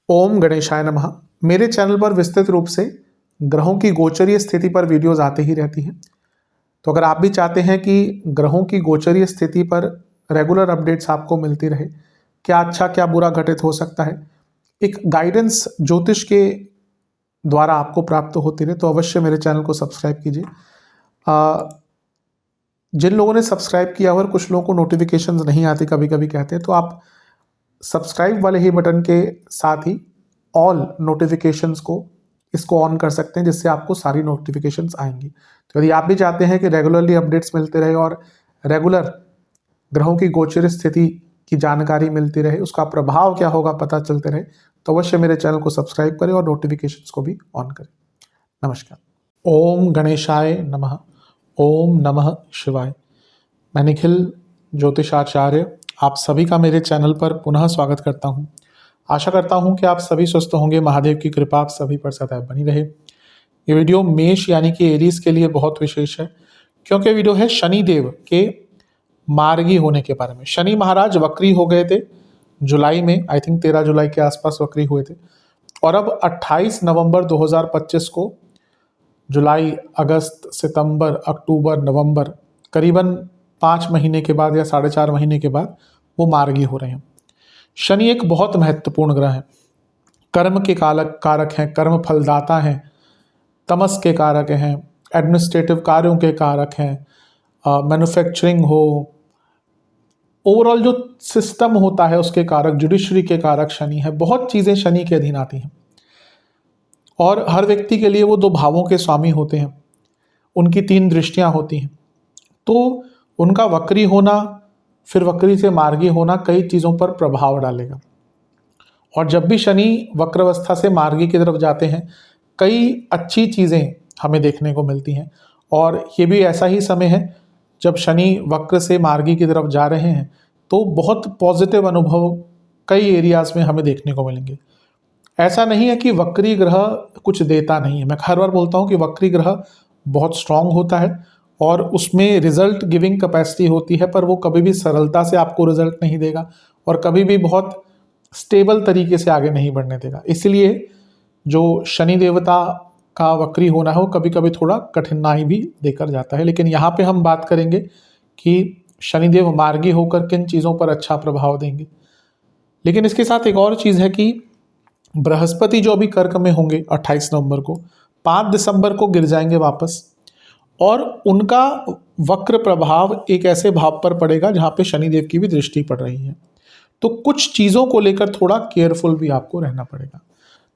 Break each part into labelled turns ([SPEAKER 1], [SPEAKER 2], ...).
[SPEAKER 1] ओम गणेशाय नमः। मेरे चैनल पर विस्तृत रूप से ग्रहों की गोचरीय स्थिति पर वीडियोस आते ही रहती हैं। तो अगर आप भी चाहते हैं कि ग्रहों की गोचरीय स्थिति पर रेगुलर अपडेट्स आपको मिलती रहे, क्या अच्छा क्या बुरा घटित हो सकता है, एक गाइडेंस ज्योतिष के द्वारा आपको प्राप्त होती रहे, तो अवश्य मेरे चैनल को सब्सक्राइब कीजिए। जिन लोगों ने सब्सक्राइब किया और कुछ लोगों को नोटिफिकेशंस नहीं आती कभी कभी कहते हैं, तो आप सब्सक्राइब वाले ही बटन के साथ ही ऑल नोटिफिकेशंस को इसको ऑन कर सकते हैं, जिससे आपको सारी नोटिफिकेशंस आएंगी। तो यदि आप भी चाहते हैं कि रेगुलरली अपडेट्स मिलते रहे और रेगुलर ग्रहों की गोचर स्थिति की जानकारी मिलती रहे, उसका प्रभाव क्या होगा पता चलते रहे, तो अवश्य मेरे चैनल को सब्सक्राइब करें और नोटिफिकेशंस को भी ऑन करें। नमस्कार। ओम गणेशाय नमः। ओम नमः शिवाय। मैं निखिल ज्योतिषाचार्य आप सभी का मेरे चैनल पर पुनः स्वागत करता हूं। आशा करता हूं कि आप सभी स्वस्थ होंगे। महादेव की कृपा आप सभी पर सदैव बनी रहे। ये वीडियो मेष यानी कि एरीज के लिए बहुत विशेष है, क्योंकि वीडियो है शनि देव के मार्गी होने के बारे में। शनि महाराज वक्री हो गए थे जुलाई में, आई थिंक 13 जुलाई के आसपास वक्री हुए थे, और अब 28 नवंबर 2025 को जुलाई, अगस्त, सितंबर, अक्टूबर, नवंबर, करीबन 5 महीने के बाद या 4.5 महीने के बाद वो मार्गी हो रहे हैं। शनि एक बहुत महत्वपूर्ण ग्रह है। कर्म के कारक हैं, कर्म फलदाता हैं, तमस के कारक हैं, एडमिनिस्ट्रेटिव कार्यों के कारक हैं, मैन्युफैक्चरिंग हो, ओवरऑल जो सिस्टम होता है उसके कारक, जुडिशरी के कारक शनि है। बहुत चीज़ें शनि के अधीन आती हैं और हर व्यक्ति के लिए वो 2 भावों के स्वामी होते हैं। उनकी 3 दृष्टियां होती हैं, तो उनका वक्री होना, फिर वक्री से मार्गी होना कई चीज़ों पर प्रभाव डालेगा। और जब भी शनि वक्रावस्था से मार्गी की तरफ जाते हैं, कई अच्छी चीज़ें हमें देखने को मिलती हैं। और ये भी ऐसा ही समय है जब शनि वक्र से मार्गी की तरफ जा रहे हैं, तो बहुत पॉजिटिव अनुभव कई एरियाज़ में हमें देखने को मिलेंगे। ऐसा नहीं है कि वक्री ग्रह कुछ देता नहीं है। मैं हर बार बोलता हूँ कि वक्री ग्रह बहुत स्ट्रांग होता है और उसमें रिजल्ट गिविंग कैपेसिटी होती है, पर वो कभी भी सरलता से आपको रिजल्ट नहीं देगा और कभी भी बहुत स्टेबल तरीके से आगे नहीं बढ़ने देगा। इसलिए जो शनि देवता का वक्री होना है वो कभी कभी थोड़ा कठिनाई भी देकर जाता है। लेकिन यहाँ पे हम बात करेंगे कि शनिदेव मार्गी होकर किन चीज़ों पर अच्छा प्रभाव देंगे। लेकिन इसके साथ एक और चीज़ है कि बृहस्पति जो अभी कर्क में होंगे 28 नवंबर को, 5 दिसंबर को गिर जाएंगे वापस, और उनका वक्र प्रभाव एक ऐसे भाव पर पड़ेगा जहाँ पे शनिदेव की भी दृष्टि पड़ रही है। तो कुछ चीज़ों को लेकर थोड़ा केयरफुल भी आपको रहना पड़ेगा।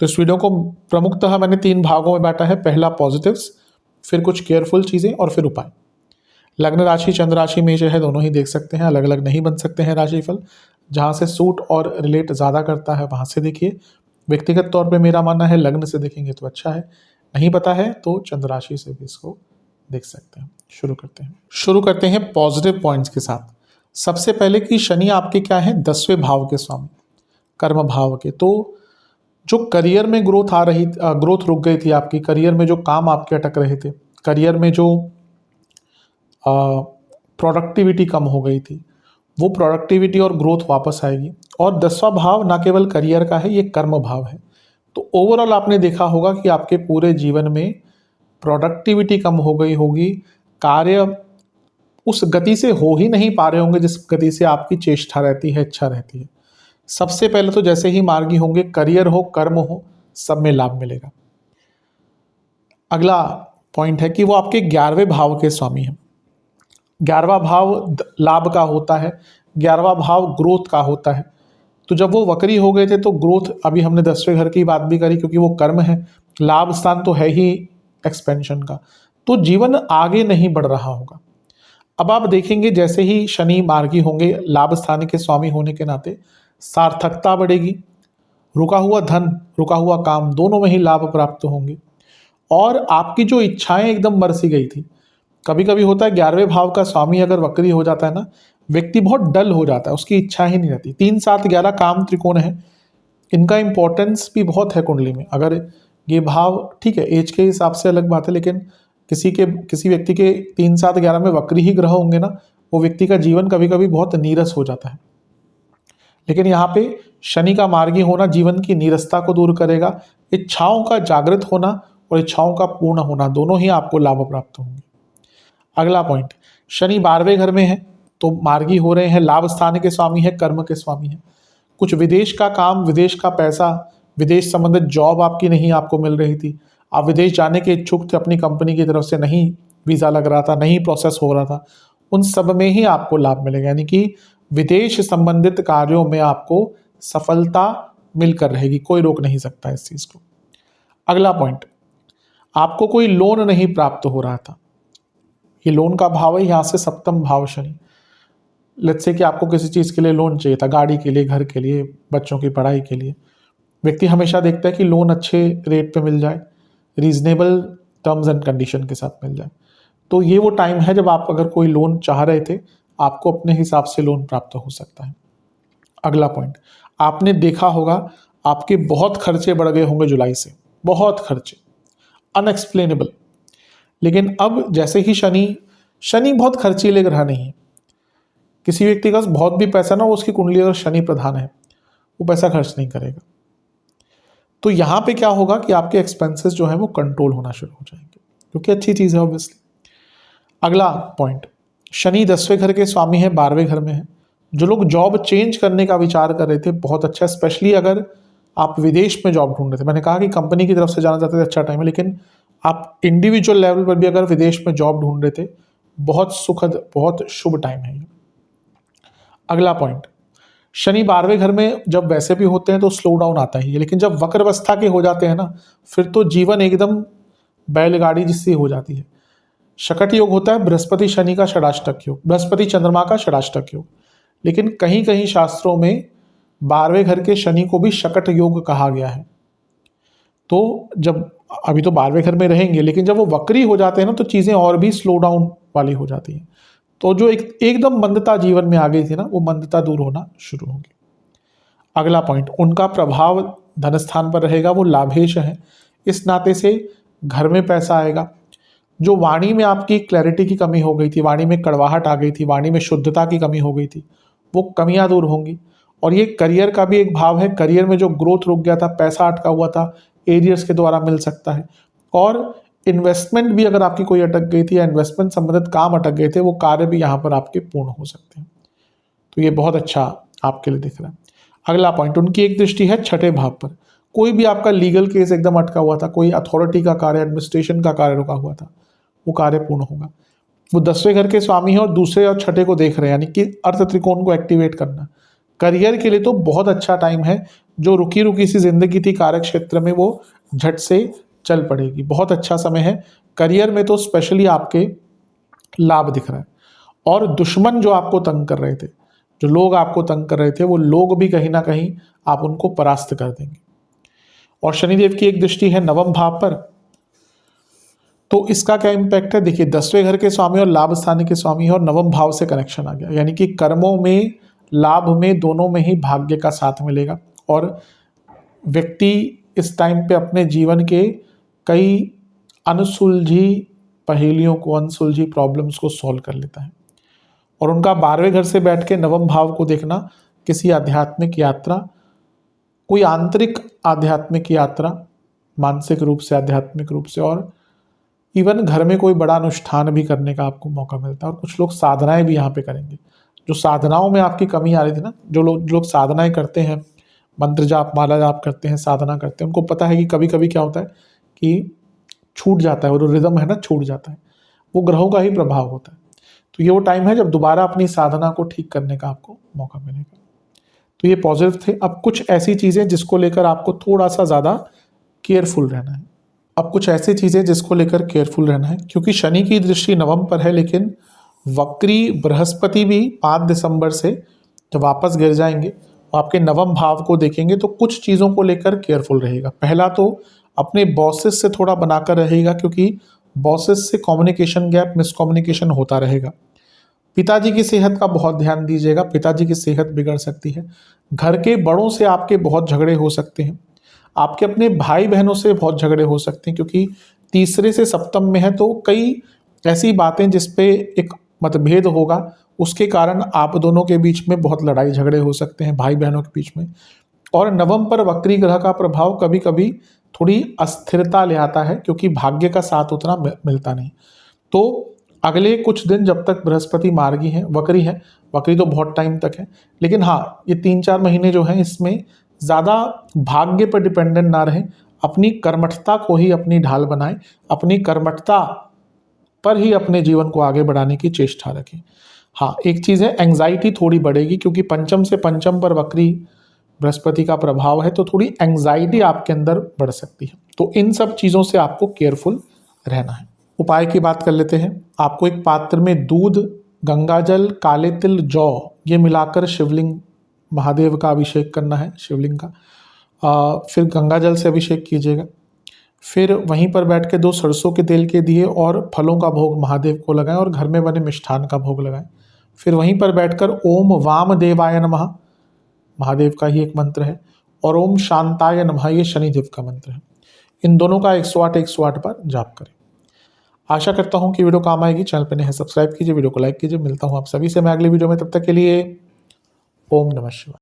[SPEAKER 1] तो इस वीडियो को प्रमुखतः मैंने 3 भागों में बांटा है। पहला पॉजिटिव्स, फिर कुछ केयरफुल चीज़ें और फिर उपाय। लग्न राशि, चंद्र राशि में जो है दोनों ही देख सकते हैं, अलग अलग नहीं बन सकते हैं राशिफल। जहाँ से सूट और रिलेट ज़्यादा करता है वहाँ से देखिए। व्यक्तिगत तौर पे मेरा मानना है लग्न से देखेंगे तो अच्छा है, नहीं पता है तो चंद्र राशि से भी इसको देख सकते हैं। शुरू करते हैं पॉजिटिव पॉइंट्स के साथ। सबसे पहले कि शनि आपके क्या है, 10वें भाव के स्वामी, कर्म भाव के। तो जो करियर में ग्रोथ रुक गई थी आपकी, करियर में जो काम आपके अटक रहे थे, करियर में जो प्रोडक्टिविटी कम हो गई थी, वो प्रोडक्टिविटी और ग्रोथ वापस आएगी। और 10वां भाव ना केवल करियर का है, ये कर्म भाव है। तो ओवरऑल आपने देखा होगा कि आपके पूरे जीवन में प्रोडक्टिविटी कम हो गई होगी, कार्य उस गति से हो ही नहीं पा रहे होंगे जिस गति से आपकी चेष्टा रहती है, इच्छा रहती है। सबसे पहले तो जैसे ही मार्गी होंगे, करियर हो, कर्म हो, सब में लाभ मिलेगा। अगला पॉइंट है कि वो आपके 11वें भाव के स्वामी हैं। 11वां भाव लाभ का होता है, 11वां भाव ग्रोथ का होता है। तो जब वो वक्री हो गए थे तो ग्रोथ, अभी हमने 10वें घर की बात भी करी क्योंकि वो कर्म है, लाभ स्थान तो है ही एक्सपेंशन का, तो जीवन आगे नहीं बढ़ रहा होगा। अब आप देखेंगे जैसे ही शनि मार्गी होंगे, लाभ स्थान के स्वामी होने के नाते सार्थकता बढ़ेगी, रुका हुआ धन, रुका हुआ काम, दोनों में ही लाभ प्राप्त होंगे। और आपकी जो इच्छाएं एकदम मर सी गई थी, कभी कभी होता है 11वें भाव का स्वामी अगर वक्री हो जाता है ना, व्यक्ति बहुत डल हो जाता है, उसकी इच्छा ही नहीं रहती। 3, 7, 11 काम त्रिकोण है, इनका इंपॉर्टेंस भी बहुत है कुंडली में। अगर ये भाव, ठीक है एज के हिसाब से अलग बात है, लेकिन किसी व्यक्ति के 3, 7, 11 में वक्री ही ग्रह होंगे ना, वो व्यक्ति का जीवन कभी कभी बहुत नीरस हो जाता है। लेकिन यहाँ पे शनि का मार्गी होना जीवन की नीरसता को दूर करेगा। इच्छाओं का जागृत होना और इच्छाओं का पूर्ण होना दोनों ही आपको लाभ प्राप्त होंगे। अगला पॉइंट, शनि 12वें घर में है तो मार्गी हो रहे हैं, लाभ स्थान के स्वामी है, कर्म के स्वामी है। कुछ विदेश का काम, विदेश का पैसा, विदेश संबंधित जॉब आपकी नहीं आपको मिल रही थी, आप विदेश जाने के इच्छुक थे, अपनी कंपनी की तरफ से नहीं वीज़ा लग रहा था, नहीं प्रोसेस हो रहा था, उन सब में ही आपको लाभ मिलेगा। यानी कि विदेश संबंधित कार्यों में आपको सफलता मिलकर रहेगी, कोई रोक नहीं सकता इस चीज़ को। अगला पॉइंट, आपको कोई लोन नहीं प्राप्त हो रहा था, ये लोन का भाव है यहाँ से सप्तम भाव शनि। लेट्स से कि आपको किसी चीज़ के लिए लोन चाहिए था, गाड़ी के लिए, घर के लिए, बच्चों की पढ़ाई के लिए। व्यक्ति हमेशा देखता है कि लोन अच्छे रेट पे मिल जाए, रीजनेबल टर्म्स एंड कंडीशन के साथ मिल जाए। तो ये वो टाइम है जब आप अगर कोई लोन चाह रहे थे, आपको अपने हिसाब से लोन प्राप्त हो सकता है। अगला पॉइंट, आपने देखा होगा आपके बहुत खर्चे बढ़ गए होंगे जुलाई से, बहुत खर्चे, अनएक्सप्लेनेबल। लेकिन अब जैसे ही शनि बहुत खर्चीले ग्रह नहीं है। किसी व्यक्ति का बहुत भी पैसा ना, वो उसकी कुंडली अगर शनि प्रधान है, वो पैसा खर्च नहीं करेगा। तो यहाँ पे क्या होगा कि आपके एक्सपेंसेस जो है वो कंट्रोल होना शुरू हो जाएंगे, क्योंकि अच्छी चीज़ है ऑब्वियसली। अगला पॉइंट, शनि 10वें घर के स्वामी है, 12वें घर में है। जो लोग जॉब चेंज करने का विचार कर रहे थे, बहुत अच्छा, स्पेशली अगर आप विदेश में जॉब ढूंढ रहे थे। मैंने कहा कि कंपनी की तरफ से जाना चाहते थे, अच्छा टाइम है, लेकिन आप इंडिविजुअल लेवल पर भी अगर विदेश में जॉब ढूंढ रहे थे, बहुत सुखद, बहुत शुभ टाइम है ये। अगला पॉइंट, शनि 12वें घर में जब वैसे भी होते हैं तो स्लो डाउन आता ही है, लेकिन जब वक्र अवस्था के हो जाते हैं ना, फिर तो जीवन एकदम बैलगाड़ी जिससे हो जाती है। शकट योग होता है बृहस्पति शनि का षडाष्टक योग, बृहस्पति चंद्रमा का षडाष्टक योग, लेकिन कहीं कहीं शास्त्रों में 12वें घर के शनि को भी शकट योग कहा गया है। तो जब अभी तो 12वें घर में रहेंगे, लेकिन जब वो वक्री हो जाते हैं ना, तो चीज़ें और भी स्लो डाउन वाली हो जाती हैं। तो जो एकदम मंदता जीवन में आ गई थी ना, वो मंदता दूर होना शुरू होगी। अगला पॉइंट, उनका प्रभाव धन स्थान पर रहेगा, वो लाभेश है, इस नाते से घर में पैसा आएगा। जो वाणी में आपकी क्लैरिटी की कमी हो गई थी, वाणी में कड़वाहट आ गई थी, वाणी में शुद्धता की कमी हो गई थी, वो कमियां दूर होंगी। और ये करियर का भी एक भाव है, करियर में जो ग्रोथ रुक गया था, पैसा अटका हुआ था, एरियर्स के द्वारा मिल सकता है। और इन्वेस्टमेंट भी अगर आपकी कोई अटक गई थी या इन्वेस्टमेंट संबंधित काम अटक गए थे, वो कार्य भी यहाँ पर आपके पूर्ण हो सकते हैं। तो ये बहुत अच्छा आपके लिए दिख रहा है। अगला पॉइंट, उनकी एक दृष्टि है छठे भाव पर। कोई भी आपका लीगल केस एकदम अटका हुआ था, कोई अथॉरिटी का कार्य, एडमिनिस्ट्रेशन का कार्य रुका हुआ था, वो कार्य पूर्ण होगा। वो 10वें घर के स्वामी है और दूसरे और छठे को देख रहे हैं, यानी कि अर्थ त्रिकोण को एक्टिवेट करना। करियर के लिए तो बहुत अच्छा टाइम है, जो रुकी रुकी सी जिंदगी थी कार्य क्षेत्र में, वो झट से चल पड़ेगी। बहुत अच्छा समय है करियर में, तो स्पेशली आपके लाभ दिख रहा है। और दुश्मन जो आपको तंग कर रहे थे, जो लोग आपको तंग कर रहे थे, वो लोग भी कहीं ना कहीं आप उनको परास्त कर देंगे। और शनिदेव की एक दृष्टि है नवम भाव पर, तो इसका क्या इम्पैक्ट है देखिए, 10वें घर के स्वामी और लाभ स्थान के स्वामी है और नवम भाव से कनेक्शन आ गया, यानी कि कर्मों में, लाभ में, दोनों में ही भाग्य का साथ मिलेगा। और व्यक्ति इस टाइम पे अपने जीवन के कई अनसुलझी पहेलियों को, अनसुलझी प्रॉब्लम्स को सॉल्व कर लेता है। और उनका 12वें घर से बैठ के नवम भाव को देखना, किसी आध्यात्मिक यात्रा, कोई आंतरिक आध्यात्मिक यात्रा, मानसिक रूप से, आध्यात्मिक रूप से, और इवन घर में कोई बड़ा अनुष्ठान भी करने का आपको मौका मिलता है। और कुछ लोग साधनाएं भी यहाँ पे करेंगे। जो साधनाओं में आपकी कमी आ रही थी ना, जो लोग साधनाएं करते हैं, मंत्र जाप, माला जाप करते हैं, साधना करते हैं, उनको पता है कि कभी कभी क्या होता है कि छूट जाता है, वो जो रिदम है ना, छूट जाता है, वो ग्रहों का ही प्रभाव होता है। तो ये वो टाइम है जब दोबारा अपनी साधना को ठीक करने का आपको मौका मिलेगा। तो ये पॉजिटिव थे। अब कुछ ऐसी चीज़ें जिसको लेकर आपको थोड़ा सा ज़्यादा केयरफुल रहना है। अब कुछ ऐसी चीज़ें जिसको लेकर केयरफुल रहना है, क्योंकि शनि की दृष्टि नवम पर है, लेकिन वक्री बृहस्पति भी 5 दिसंबर से जब वापस गिर जाएंगे, आपके नवम भाव को देखेंगे, तो कुछ चीज़ों को लेकर केयरफुल रहेगा। पहला तो अपने बॉसेस से थोड़ा बनाकर रहेगा, क्योंकि बॉसेस से कम्युनिकेशन गैप, मिसकम्युनिकेशन होता रहेगा। पिताजी की सेहत का बहुत ध्यान दीजिएगा, पिताजी की सेहत बिगड़ सकती है। घर के बड़ों से आपके बहुत झगड़े हो सकते हैं। आपके अपने भाई बहनों से बहुत झगड़े हो सकते हैं, क्योंकि तीसरे से सप्तम में है, तो कई ऐसी बातें जिस पे एक मतभेद होगा, उसके कारण आप दोनों के बीच में बहुत लड़ाई झगड़े हो सकते हैं, भाई बहनों के बीच में। और नवम पर वक्री ग्रह का प्रभाव कभी कभी थोड़ी अस्थिरता ले आता है, क्योंकि भाग्य का साथ उतना मिलता नहीं। तो अगले कुछ दिन जब तक बृहस्पति मार्गी है, वक्री है, वक्री तो बहुत टाइम तक है, लेकिन हाँ ये 3-4 महीने जो हैं इसमें ज़्यादा भाग्य पर डिपेंडेंट ना रहें, अपनी कर्मठता को ही अपनी ढाल बनाएं, अपनी कर्मठता पर ही अपने जीवन को आगे बढ़ाने की चेष्टा रखें। हाँ एक चीज़ है, एंग्जाइटी थोड़ी बढ़ेगी, क्योंकि पंचम से पंचम पर वक्री बृहस्पति का प्रभाव है, तो थोड़ी एंग्जाइटी आपके अंदर बढ़ सकती है। तो इन सब चीज़ों से आपको केयरफुल रहना है। उपाय की बात कर लेते हैं। आपको एक पात्र में दूध, गंगाजल, काले तिल, जौ ये मिलाकर शिवलिंग महादेव का अभिषेक करना है, शिवलिंग का। फिर गंगाजल से अभिषेक कीजिएगा। फिर वहीं पर बैठ के 2 सरसों के तेल के दिए और फलों का भोग महादेव को लगाएं और घर में बने मिष्ठान का भोग लगाएं। फिर वहीं पर बैठकर ओम वामदेवाय नमः महादेव का ही एक मंत्र है, और ओम शांताय नमः ये शनिदेव का मंत्र है। इन दोनों का 108 बार जाप करें। आशा करता हूँ कि वीडियो काम आएगी। चैनल पर नए हैं सब्सक्राइब कीजिए, वीडियो को लाइक कीजिए। मिलता हूँ आप सभी से मैं अगली वीडियो में, तब तक के लिए ओम नमः शिवाय।